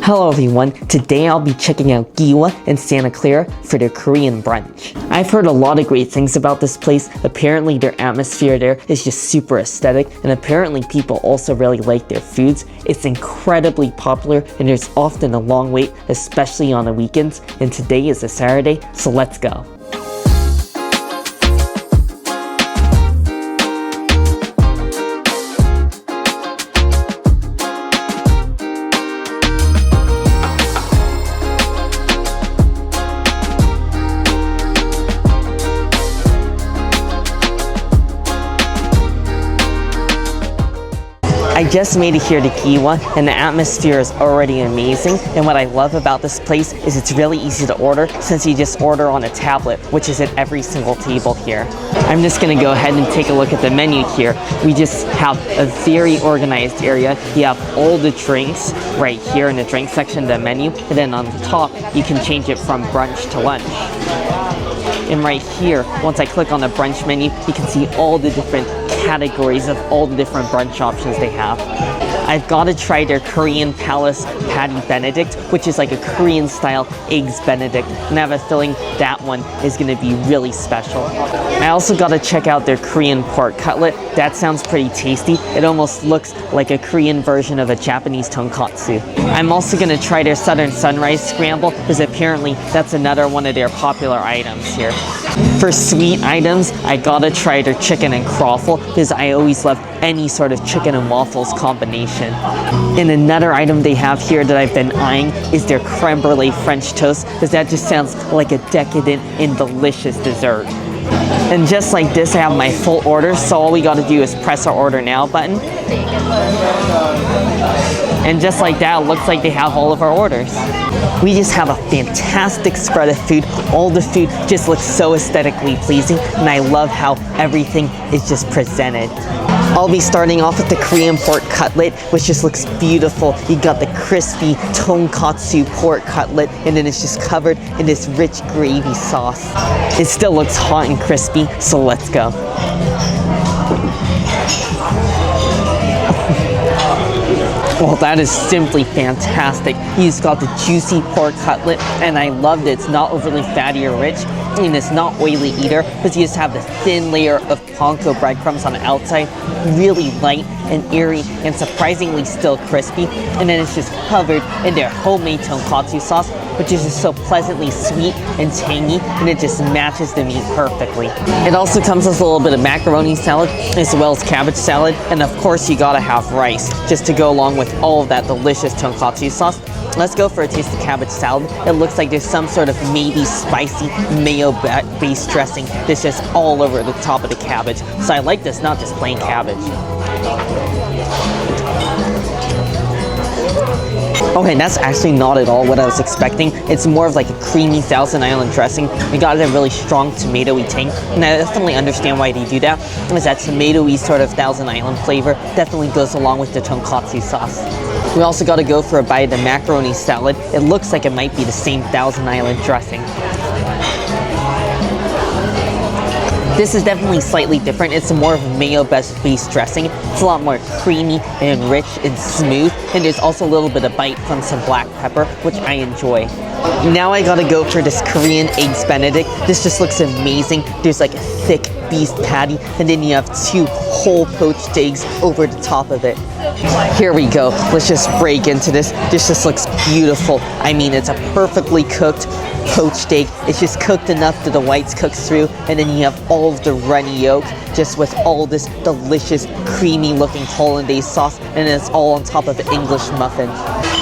Hello everyone, today I'll be checking out Giwa in Santa Clara for their Korean brunch. I've heard a lot of great things about this place. Apparently their atmosphere there is just super aesthetic, and apparently people also really like their foods. It's incredibly popular and there's often a long wait, especially on the weekends, and today is a Saturday, so let's go. I just made it here to Giwa and the atmosphere is already amazing, and what I love about this place is it's really easy to order since you just order on a tablet, which is at every single table here. I'm just going to go ahead and take a look at the menu here. We just have a very organized area. You have all the drinks right here in the drink section of the menu, and then on the top you can change it from brunch to lunch. And right here, once I click on the brunch menu, you can see all the different categories of all the different brunch options they have. I've got to try their Korean Palace Patty Benedict, which is like a Korean style eggs Benedict, and I have a feeling that one is going to be really special. I also got to check out their Korean pork cutlet. That sounds pretty tasty. It almost looks like a Korean version of a Japanese tonkatsu. I'm also going to try their Southern Sunrise Scramble, because apparently that's another one of their popular items here. For sweet items, I gotta try their chicken and crawffle, because I always love any sort of chicken and waffles combination. And another item they have here that I've been eyeing is their creme brulee French toast, because that just sounds like a decadent and delicious dessert. And just like this, I have my full order, so all we gotta do is press our order now button. And just like that, it looks like they have all of our orders. We just have a fantastic spread of food. All the food just looks so aesthetically pleasing, and I love how everything is just presented. I'll be starting off with the Korean pork cutlet, which just looks beautiful. You got the crispy tonkatsu pork cutlet, and then it's just covered in this rich gravy sauce. It still looks hot and crispy, so let's go. Well, that is simply fantastic. You just got the juicy pork cutlet, and I loved it. It's not overly fatty or rich, and it's not oily either, because you just have the thin layer of panko breadcrumbs on the outside, really light and airy and surprisingly still crispy, and then it's just covered in their homemade tonkatsu sauce, which is just so pleasantly sweet and tangy, and it just matches the meat perfectly. It also comes with a little bit of macaroni salad as well as cabbage salad, and of course you gotta have rice just to go along with all of that delicious tonkatsu sauce. Let's go for a taste of cabbage salad. It looks like there's some sort of maybe spicy mayo-based dressing that's just all over the top of the cabbage. So I like this, not just plain cabbage. Okay, that's actually not at all what I was expecting. It's more of like a creamy Thousand Island dressing. It got a really strong tomatoey tang, and I definitely understand why they do that, because that tomatoey sort of Thousand Island flavor definitely goes along with the tonkatsu sauce. We also got to go for a bite of the macaroni salad. It looks like it might be the same Thousand Island dressing. This is definitely slightly different. It's more of a mayo-based dressing. It's a lot more creamy and rich and smooth, and there's also a little bit of bite from some black pepper, which I enjoy. Now I gotta go for this Korean eggs Benedict. This just looks amazing. There's like a thick beef patty, and then you have 2 whole poached eggs over the top of it. Here we go. Let's just break into this. This just looks beautiful. I mean, it's a perfectly cooked poached egg. It's just cooked enough that the whites cook through, and then you have all of the runny yolk just with all this delicious creamy looking hollandaise sauce, and it's all on top of the English muffin.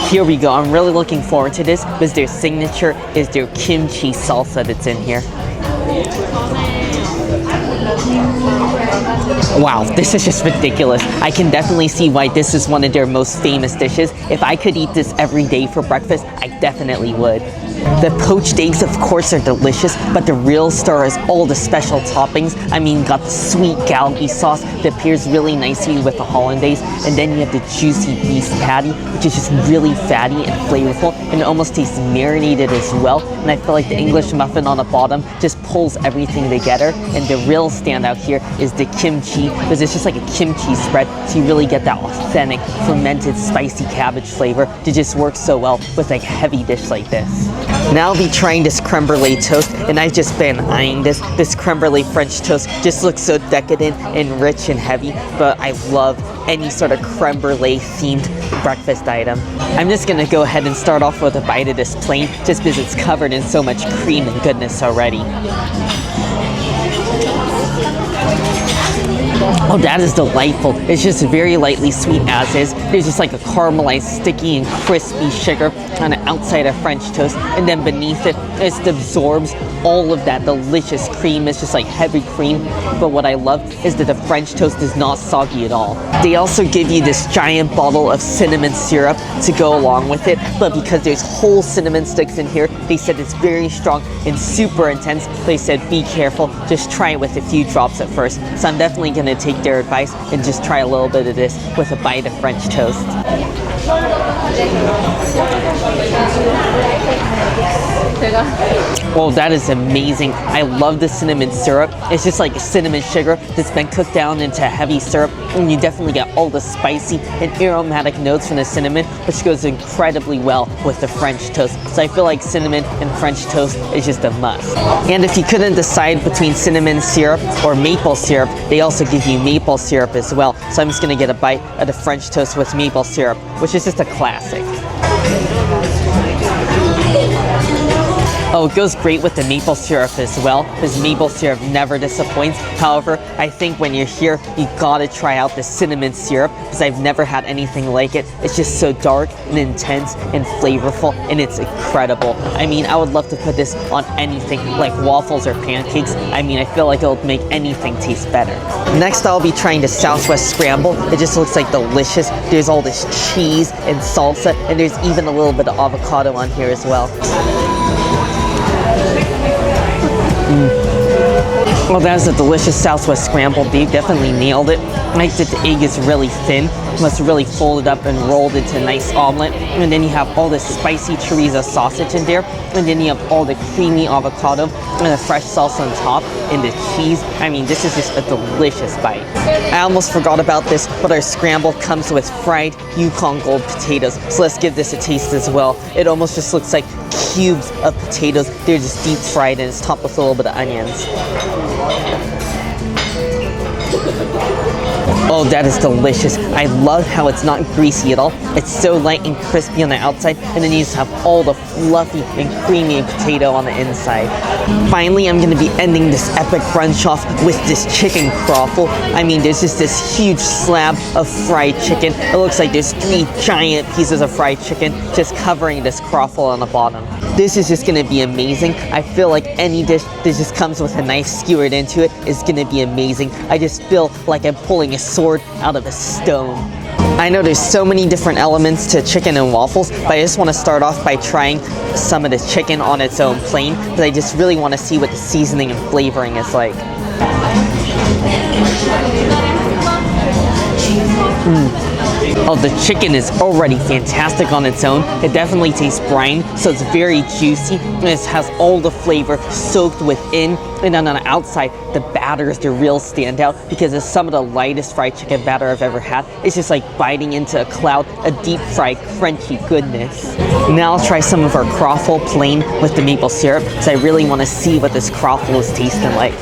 Here we go. I'm really looking forward to this, because their signature is their kimchi salsa that's in here. Wow, this is just ridiculous. I can definitely see why this is one of their most famous dishes. If I could eat this every day for breakfast, I definitely would. The poached eggs, of course, are delicious, but the real star is all the special toppings. I mean, got the sweet galbi sauce that pairs really nicely with the hollandaise, and then you have the juicy beef patty, which is just really fatty and flavorful, and it almost tastes marinated as well. And I feel like the English muffin on the bottom just pulls everything together. And the real standout here is the kimchi kimchi, because it's just like a kimchi spread, so you really get that authentic, fermented, spicy cabbage flavor to just work so well with like a heavy dish like this. Now I'll be trying this creme brulee toast, and I've just been eyeing this. This creme brulee French toast just looks so decadent and rich and heavy, but I love any sort of creme brulee themed breakfast item. I'm just gonna go ahead and start off with a bite of this plain, just because it's covered in so much cream and goodness already. Oh, that is delightful. It's just very lightly sweet as is. There's just like a caramelized, sticky and crispy sugar on the outside of French toast, and then beneath it, it just absorbs all of that delicious cream. It's just like heavy cream, but what I love is that the French toast is not soggy at all. They also give you this giant bottle of cinnamon syrup to go along with it, but because there's whole cinnamon sticks in here, they said it's very strong and super intense. They said be careful, just try it with a few drops at first. So I'm definitely gonna take their advice and just try a little bit of this with a bite of French toast. Oh, that is amazing. I love the cinnamon syrup. It's just like cinnamon sugar that's been cooked down into heavy syrup, and you definitely get all the spicy and aromatic notes from the cinnamon, which goes incredibly well with the French toast. So I feel like cinnamon and French toast is just a must. And if you couldn't decide between cinnamon syrup or maple syrup, they also give you maple syrup as well. So I'm just gonna get a bite of the French toast with maple syrup, which is just a classic. Oh, it goes great with the maple syrup as well, because maple syrup never disappoints. However, I think when you're here, you gotta try out the cinnamon syrup, because I've never had anything like it. It's just so dark and intense and flavorful, and it's incredible. I mean, I would love to put this on anything, like waffles or pancakes. I mean, I feel like it'll make anything taste better. Next, I'll be trying the Southwest Scramble. It just looks like delicious. There's all this cheese and salsa, and there's even a little bit of avocado on here as well. Well, that's a delicious Southwest Scramble. They definitely nailed it. I like that the egg is really thin. It's really folded up and rolled into a nice omelet. And then you have all this spicy chorizo sausage in there. And then you have all the creamy avocado and the fresh salsa on top and the cheese. I mean, this is just a delicious bite. I almost forgot about this, but our scramble comes with fried Yukon Gold potatoes. So let's give this a taste as well. It almost just looks like cubes of potatoes. They're just deep fried and it's topped with a little bit of onions. Oh, that is delicious. I love how it's not greasy at all. It's so light and crispy on the outside, and then you just have all the fluffy and creamy potato on the inside. Finally, I'm gonna be ending this epic brunch off with this chicken crawffle. I mean, there's just this huge slab of fried chicken. It looks like there's 3 giant pieces of fried chicken just covering this crawffle on the bottom. This is just gonna be amazing. I feel like any dish that just comes with a knife skewered into it is gonna be amazing. I just feel like I'm pulling a sword out of a stone. I know there's so many different elements to chicken and waffles, but I just want to start off by trying some of the chicken on its own plain, because I just really want to see what the seasoning and flavoring is like. Oh, the chicken is already fantastic on its own. It definitely tastes brine, so it's very juicy, and it has all the flavor soaked within. And then on the outside, the batter is the real standout, because it's some of the lightest fried chicken batter I've ever had. It's just like biting into a cloud of deep fried crunchy goodness. Now I'll try some of our crawffle plain with the maple syrup, because I really want to see what this crawffle is tasting like.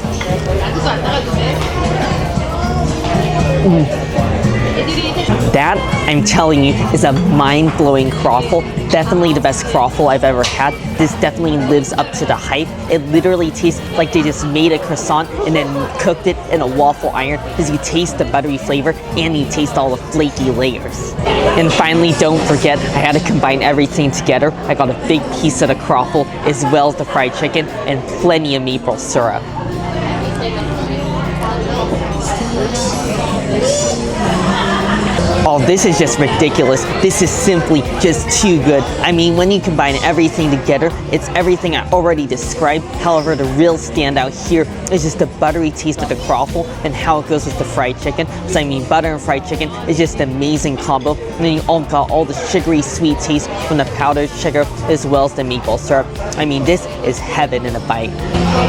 That, I'm telling you, is a mind-blowing crawffle. Definitely the best crawffle I've ever had. This definitely lives up to the hype. It literally tastes like they just made a croissant and then cooked it in a waffle iron, because you taste the buttery flavor and you taste all the flaky layers. And finally, don't forget, I had to combine everything together. I got a big piece of the crawffle as well as the fried chicken and plenty of maple syrup. Oh, this is just ridiculous. This is simply just too good. I mean, when you combine everything together, it's everything I already described. However, the real standout here is just the buttery taste of the crawffle and how it goes with the fried chicken. So I mean, butter and fried chicken is just an amazing combo. And then you all got all the sugary sweet taste from the powdered sugar as well as the maple syrup. I mean, this is heaven in a bite.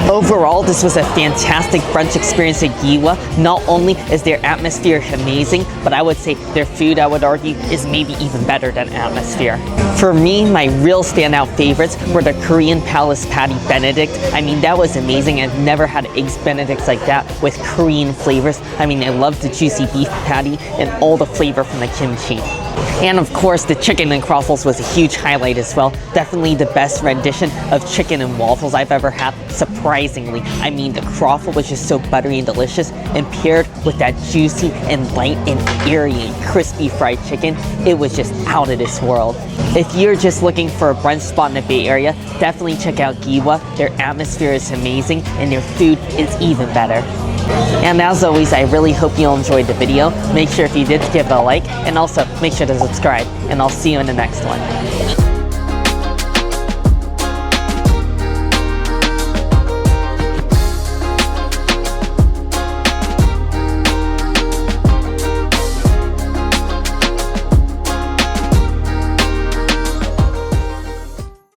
Overall, this was a fantastic brunch experience at Giwa. Not only is their atmosphere amazing, but I would say their food, I would argue, is maybe even better than atmosphere. For me, my real standout favorites were the Korean Palace Patty Benedict. I mean, that was amazing. I've never had eggs Benedicts like that with Korean flavors. I mean, I love the juicy beef patty and all the flavor from the kimchi. And of course, the chicken and crawffles was a huge highlight as well. Definitely the best rendition of chicken and waffles I've ever had, surprisingly. I mean, the crawffle was just so buttery and delicious, and paired with that juicy and light and airy and crispy fried chicken, it was just out of this world. If you're just looking for a brunch spot in the Bay Area, definitely check out Giwa. Their atmosphere is amazing and their food is even better. And as always, I really hope you all enjoyed the video. Make sure if you did to give it a like, and also make sure to subscribe, and I'll see you in the next one.